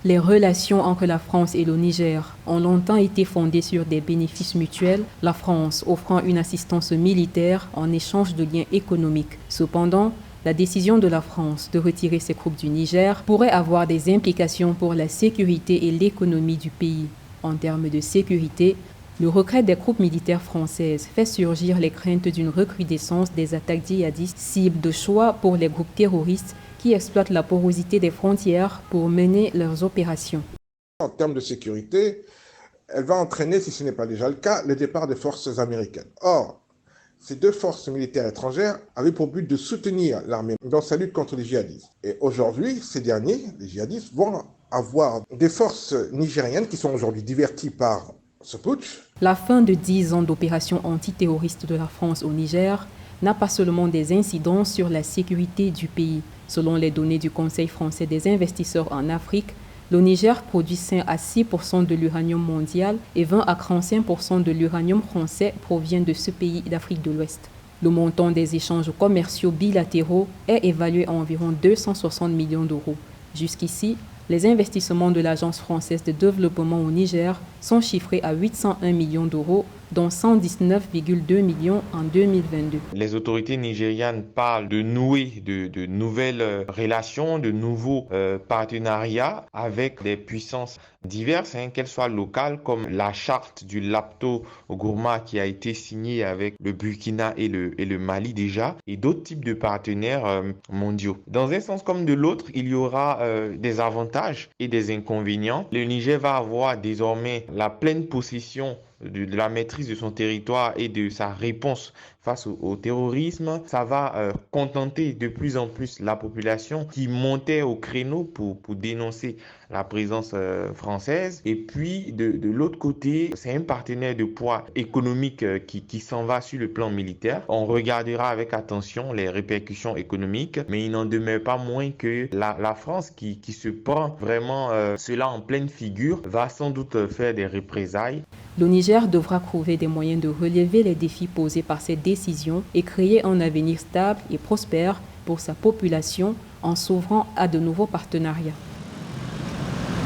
Les relations entre la France et le Niger ont longtemps été fondées sur des bénéfices mutuels, la France offrant une assistance militaire en échange de liens économiques. Cependant, la décision de la France de retirer ses troupes du Niger pourrait avoir des implications pour la sécurité et l'économie du pays. En termes de sécurité, le retrait des troupes militaires françaises fait surgir les craintes d'une recrudescence des attaques djihadistes, cibles de choix pour les groupes terroristes qui exploitent la porosité des frontières pour mener leurs opérations. En termes de sécurité, elle va entraîner, si ce n'est pas déjà le cas, le départ des forces américaines. Or, ces deux forces militaires étrangères avaient pour but de soutenir l'armée dans sa lutte contre les djihadistes. Et aujourd'hui, ces derniers, les djihadistes, vont avoir des forces nigériennes qui sont aujourd'hui diverties par ce putsch. La fin de 10 ans d'opérations antiterroristes de la France au Niger n'a pas seulement des incidences sur la sécurité du pays. Selon les données du Conseil français des investisseurs en Afrique, le Niger produit 5 à 6% de l'uranium mondial et 20 à 35% de l'uranium français provient de ce pays d'Afrique de l'Ouest. Le montant des échanges commerciaux bilatéraux est évalué à environ 260 millions d'euros. Jusqu'ici, les investissements de l'Agence française de développement au Niger sont chiffrés à 801 millions d'euros, dont 119,2 millions en 2022. Les autorités nigérianes parlent de nouer de nouvelles relations, de nouveaux partenariats avec des puissances diverses, qu'elles soient locales, comme la charte du Lapto Gourma qui a été signée avec le Burkina et le Mali déjà, et d'autres types de partenaires mondiaux. Dans un sens comme de l'autre, il y aura des avantages et des inconvénients. Le Niger va avoir désormais la pleine possession de la maîtrise de son territoire et de sa réponse face au terrorisme. Ça va contenter de plus en plus la population qui montait au créneau pour dénoncer la présence française. Et puis, de l'autre côté, c'est un partenaire de poids économique qui s'en va sur le plan militaire. On regardera avec attention les répercussions économiques, mais il n'en demeure pas moins que la France qui se prend vraiment cela en pleine figure va sans doute faire des représailles. Le Niger devra trouver des moyens de relever les défis posés par cette décision et créer un avenir stable et prospère pour sa population en s'ouvrant à de nouveaux partenariats.